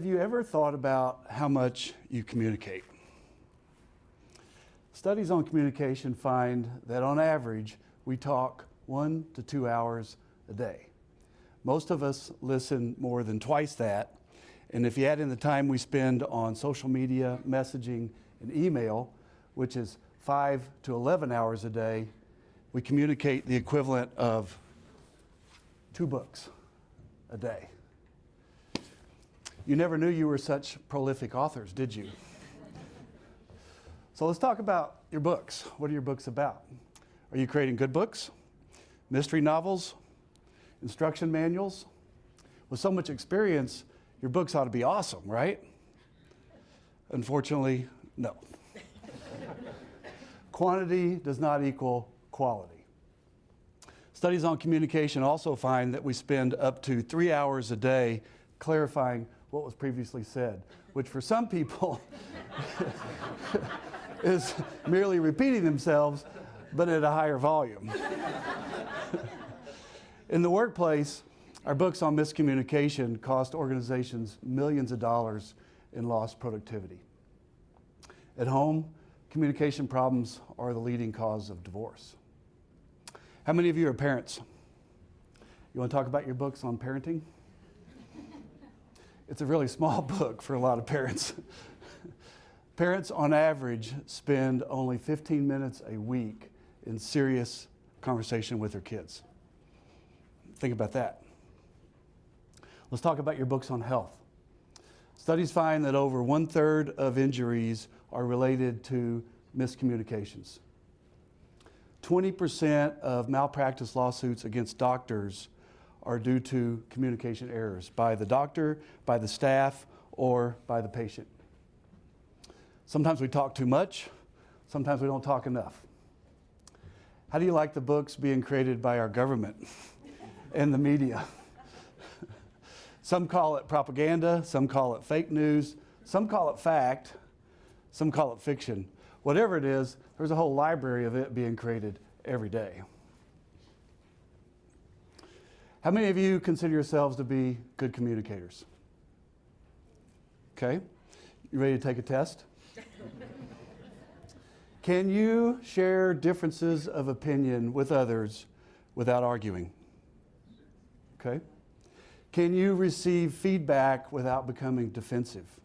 Have you ever thought about how much you communicate? Studies on communication find that on average, we talk 1 to 2 hours a day. Most of us listen more than twice that, and if you add in the time we spend on social media, messaging, and email, which is 5 to 11 hours a day, we communicate the equivalent of 2 books a day. You never knew you were such prolific authors, did you? So let's talk about your books. What are your books about? Are you creating good books? Mystery novels? Instruction manuals? With so much experience, your books ought to be awesome, right? Unfortunately, no. Quantity does not equal quality. Studies on communication also find that we spend up to 3 hours a day clarifying what was previously said, which for some people is merely repeating themselves, but at a higher volume. In the workplace, our books on miscommunication cost organizations millions of dollars in lost productivity. At home, communication problems are the leading cause of divorce. How many of you are parents? You want to talk about your books on parenting? It's a really small book for a lot of parents. Parents, on average, spend only 15 minutes a week in serious conversation with their kids. Think about that. Let's talk about your books on health. Studies find that over 1/3 of injuries are related to miscommunications. 20% of malpractice lawsuits against doctors are due to communication errors by the doctor, by the staff, or by the patient. Sometimes we talk too much, sometimes we don't talk enough. How do you like the books being created by our government and the media? Some call it propaganda, some call it fake news, some call it fact, some call it fiction. Whatever it is, there's a whole library of it being created every day. How many of you consider yourselves to be good communicators? Okay, you ready to take a test? Can you share differences of opinion with others without arguing? Okay. Can you receive feedback without becoming defensive?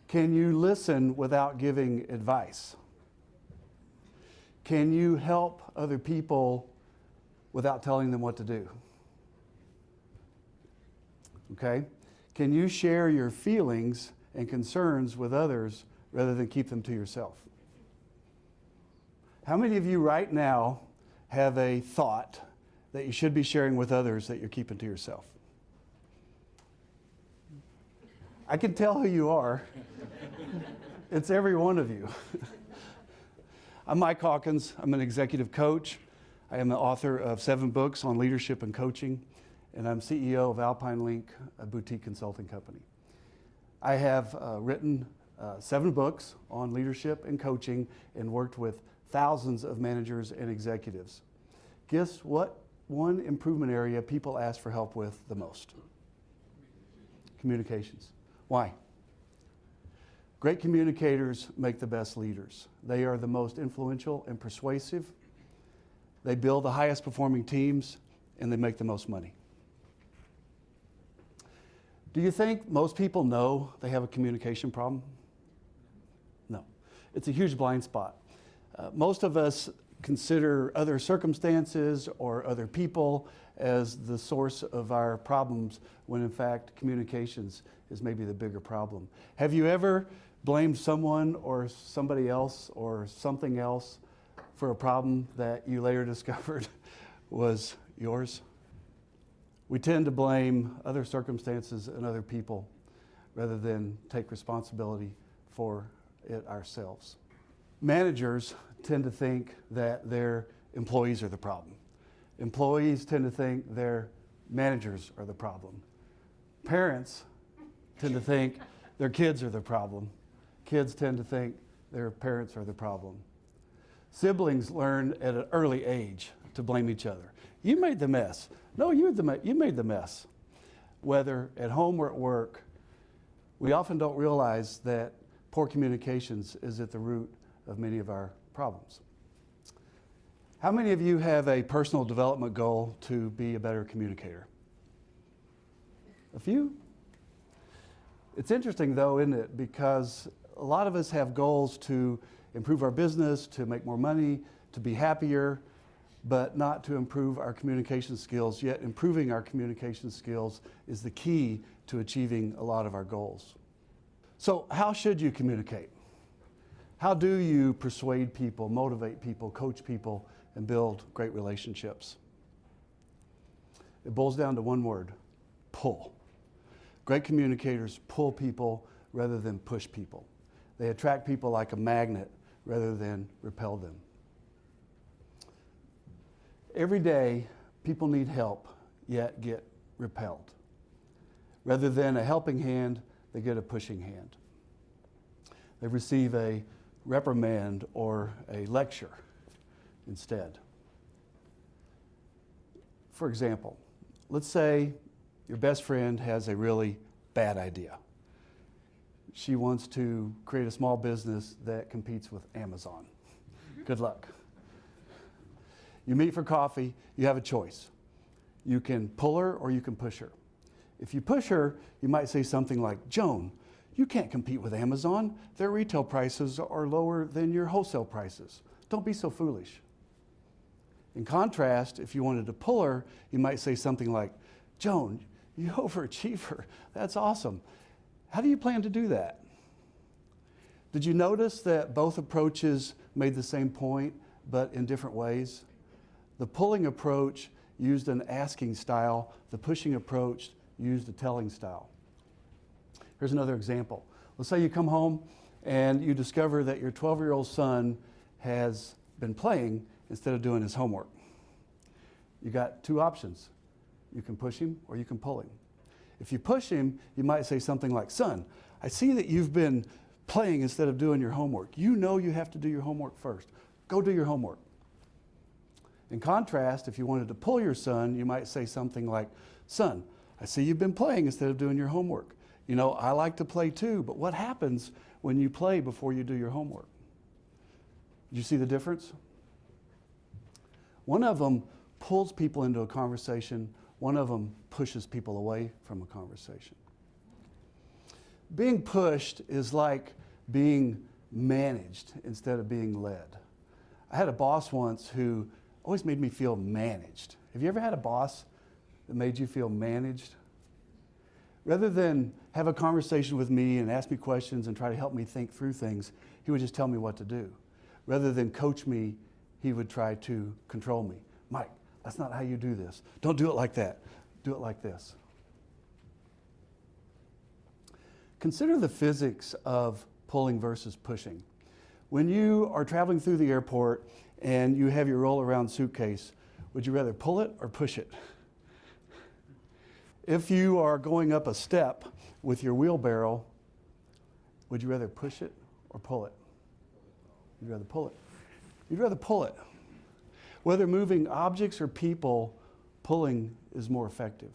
Can you listen without giving advice? Can you help other people without telling them what to do? Okay? Can you share your feelings and concerns with others rather than keep them to yourself? How many of you right now have a thought that you should be sharing with others that you're keeping to yourself? I can tell who you are. It's every one of you. I'm Mike Hawkins. I'm an executive coach. I am the author of 7 books on leadership and coaching, and I'm CEO of Alpine Link, a boutique consulting company. I have written 7 books on leadership and coaching and worked with thousands of managers and executives. Guess what one improvement area people ask for help with the most? Communications. Why? Great communicators make the best leaders. They are the most influential and persuasive. They build the highest performing teams, and they make the most money. Do you think most people know they have a communication problem? No. It's a huge blind spot. Most of us consider other circumstances or other people as the source of our problems, when in fact communications is maybe the bigger problem. Have you ever blamed someone or somebody else or something else for a problem that you later discovered was yours? We tend to blame other circumstances and other people rather than take responsibility for it ourselves. Managers tend to think that their employees are the problem. Employees tend to think their managers are the problem. Parents tend to think their kids are the problem. Kids tend to think their parents are the problem. Siblings learn at an early age to blame each other. You made the mess. No, you made the mess. Whether at home or at work, We often don't realize that poor communications is at the root of many of our problems. How many of you have a personal development goal to be a better communicator? A few? It's interesting though, isn't it? Because a lot of us have goals to improve our business, to make more money, to be happier, but not to improve our communication skills. Yet improving our communication skills is the key to achieving a lot of our goals. So how should you communicate? How do you persuade people, motivate people, coach people, and build great relationships? It boils down to one word: pull. Great communicators pull people rather than push people. They attract people like a magnet rather than repel them. Every day, people need help, yet get repelled. Rather than a helping hand, they get a pushing hand. They receive a reprimand or a lecture instead. For example, let's say your best friend has a really bad idea. She wants to create a small business that competes with Amazon. Good luck. You meet for coffee, you have a choice. You can pull her or you can push her. If you push her, you might say something like, "Joan, you can't compete with Amazon. Their retail prices are lower than your wholesale prices. Don't be so foolish." In contrast, if you wanted to pull her, you might say something like, "Joan, you overachiever. That's awesome. How do you plan to do that?" Did you notice that both approaches made the same point, but in different ways? The pulling approach used an asking style. The pushing approach used a telling style. Here's another example. Let's say you come home and you discover that your 12-year-old son has been playing instead of doing his homework. You got two options. You can push him or you can pull him. If you push him, you might say something like, "Son, I see that you've been playing instead of doing your homework. You know you have to do your homework first. Go do your homework." In contrast, if you wanted to pull your son, you might say something like, "Son, I see you've been playing instead of doing your homework. You know, I like to play too, but what happens when you play before you do your homework?" Did you see the difference? One of them pulls people into a conversation. One of them pushes people away from a conversation. Being pushed is like being managed instead of being led. I had a boss once who always made me feel managed. Have you ever had a boss that made you feel managed? Rather than have a conversation with me and ask me questions and try to help me think through things, he would just tell me what to do. Rather than coach me, he would try to control me. "Mike, that's not how you do this. Don't do it like that. Do it like this." Consider the physics of pulling versus pushing. When you are traveling through the airport and you have your roll-around suitcase, would you rather pull it or push it? If you are going up a step with your wheelbarrow, would you rather push it or pull it? You'd rather pull it. You'd rather pull it. Whether moving objects or people, pulling is more effective.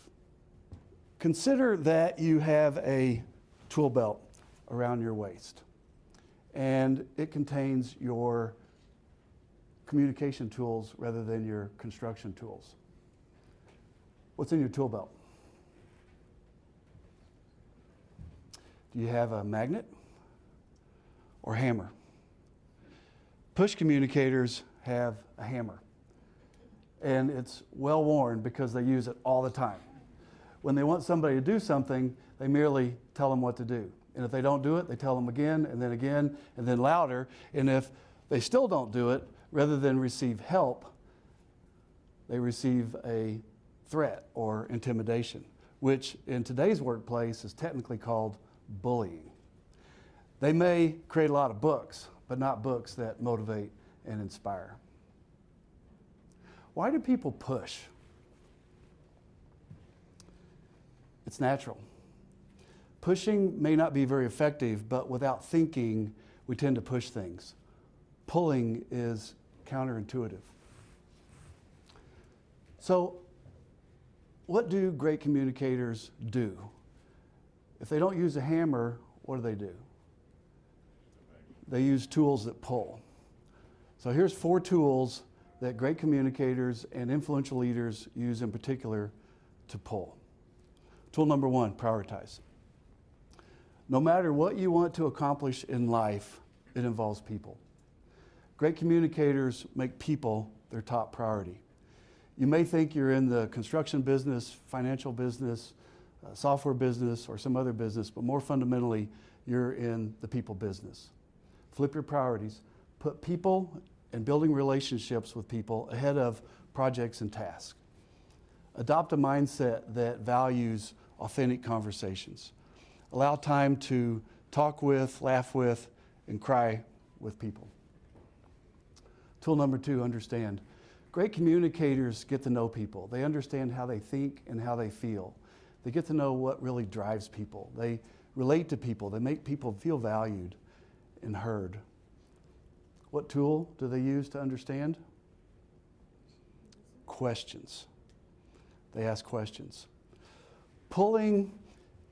Consider that you have a tool belt around your waist, and it contains your communication tools rather than your construction tools. What's in your tool belt? Do you have a magnet or hammer? Push communicators have a hammer, and it's well worn because they use it all the time. When they want somebody to do something, they merely tell them what to do. And if they don't do it, they tell them again, and then louder. And if they still don't do it, rather than receive help, they receive a threat or intimidation, which in today's workplace is technically called bullying. They may create a lot of books, but not books that motivate and inspire. Why do people push? It's natural. Pushing may not be very effective, but without thinking, we tend to push things. Pulling is counterintuitive. So, what do great communicators do? If they don't use a hammer, what do? They use tools that pull. So here's 4 tools that great communicators and influential leaders use in particular to pull. Tool number 1, prioritize. No matter what you want to accomplish in life, it involves people. Great communicators make people their top priority. You may think you're in the construction business, financial business, software business, or some other business, but more fundamentally, you're in the people business. Flip your priorities. Put people and building relationships with people ahead of projects and tasks. Adopt a mindset that values authentic conversations. Allow time to talk with, laugh with, and cry with people. Tool number 2, understand. Great communicators get to know people. They understand how they think and how they feel. They get to know what really drives people. They relate to people. They make people feel valued and heard. What tool do they use to understand? Questions. They ask questions. Pulling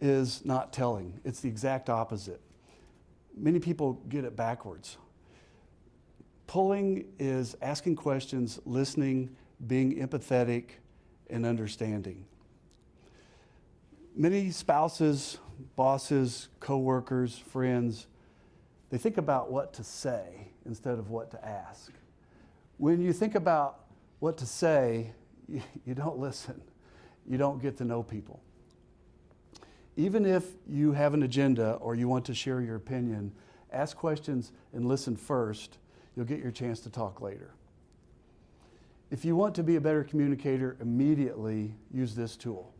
is not telling. It's the exact opposite. Many people get it backwards. Pulling is asking questions, listening, being empathetic, and understanding. Many spouses, bosses, coworkers, friends, they think about what to say instead of what to ask. When you think about what to say, you don't listen. You don't get to know people. Even if you have an agenda or you want to share your opinion, ask questions and listen first. You'll get your chance to talk later. If you want to be a better communicator, immediately use this tool.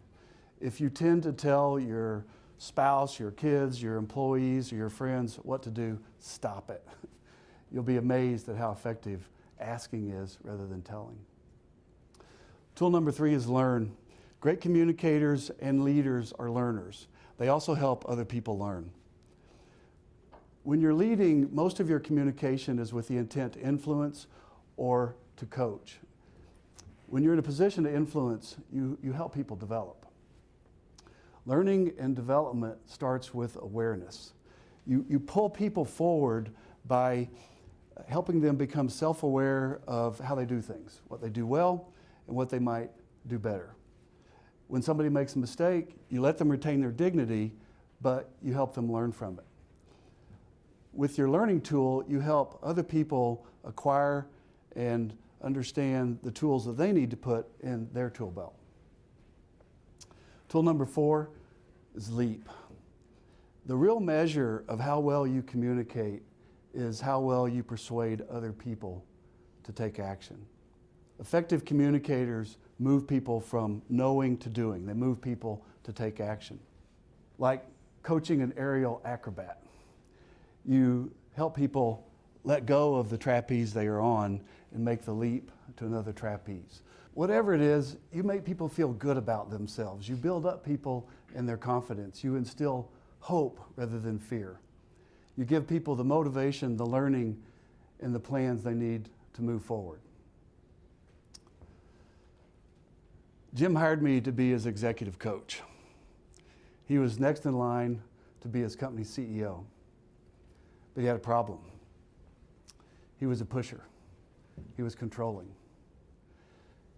If you tend to tell your spouse, your kids, your employees, or your friends what to do, stop it. You'll be amazed at how effective asking is rather than telling. Tool number 3 is learn. Great communicators and leaders are learners. They also help other people learn. When you're leading, most of your communication is with the intent to influence or to coach. When you're in a position to influence, you help people develop. Learning and development starts with awareness. You pull people forward by helping them become self-aware of how they do things, what they do well, and what they might do better. When somebody makes a mistake, you let them retain their dignity, but you help them learn from it. With your learning tool, you help other people acquire and understand the tools that they need to put in their tool belt. Tool number 4 is leap. The real measure of how well you communicate is how well you persuade other people to take action. Effective communicators move people from knowing to doing. They move people to take action. Like coaching an aerial acrobat. You help people let go of the trapeze they are on and make the leap to another trapeze. Whatever it is, you make people feel good about themselves. You build up people and their confidence. You instill hope rather than fear. You give people the motivation, the learning, and the plans they need to move forward. Jim hired me to be his executive coach. He was next in line to be his company's CEO. But he had a problem. He was a pusher. He was controlling.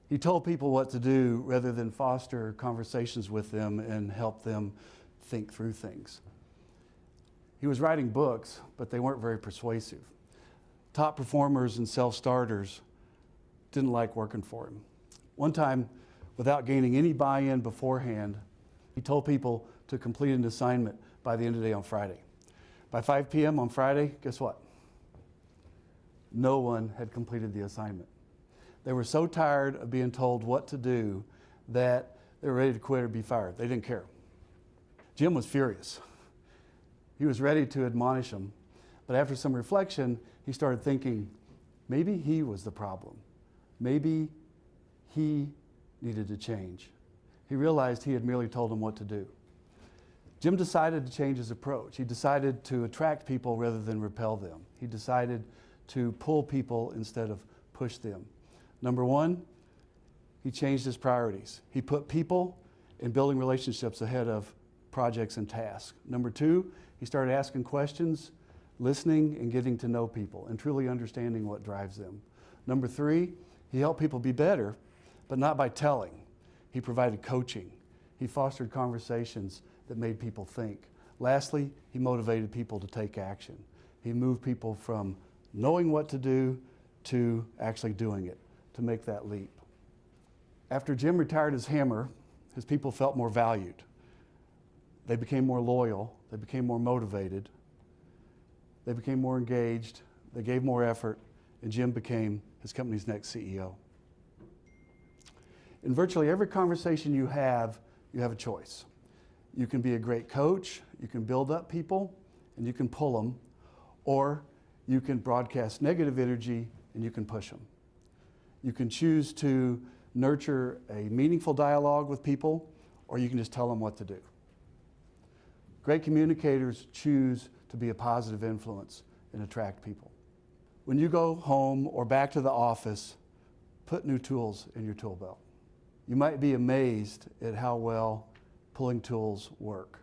He told people what to do rather than foster conversations with them and help them think through things. He was writing books, but they weren't very persuasive. Top performers and self-starters didn't like working for him. One time, without gaining any buy-in beforehand, he told people to complete an assignment by the end of the day on Friday. By 5 p.m. on Friday, guess what? No one had completed the assignment. They were so tired of being told what to do that they were ready to quit or be fired. They didn't care. Jim was furious. He was ready to admonish them, but after some reflection, he started thinking, maybe he was the problem. Maybe he needed to change. He realized he had merely told them what to do. Jim decided to change his approach. He decided to attract people rather than repel them. He decided to pull people instead of push them. Number 1, he changed his priorities. He put people and building relationships ahead of projects and tasks. Number 2, he started asking questions, listening and getting to know people and truly understanding what drives them. Number 3, he helped people be better, but not by telling. He provided coaching. He fostered conversations that made people think. Lastly, he motivated people to take action. He moved people from knowing what to do to actually doing it, to make that leap. After Jim retired as Hammer, his people felt more valued. They became more loyal. They became more motivated. They became more engaged. They gave more effort, and Jim became his company's next CEO. In virtually every conversation you have a choice. You can be a great coach, you can build up people, and you can pull them, or you can broadcast negative energy and you can push them. You can choose to nurture a meaningful dialogue with people, or you can just tell them what to do. Great communicators choose to be a positive influence and attract people. When you go home or back to the office, put new tools in your tool belt. You might be amazed at how well pulling tools work.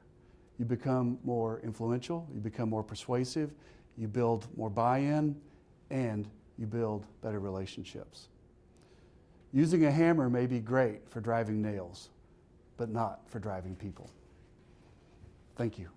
You become more influential, you become more persuasive, you build more buy-in, and you build better relationships. Using a hammer may be great for driving nails, but not for driving people. Thank you.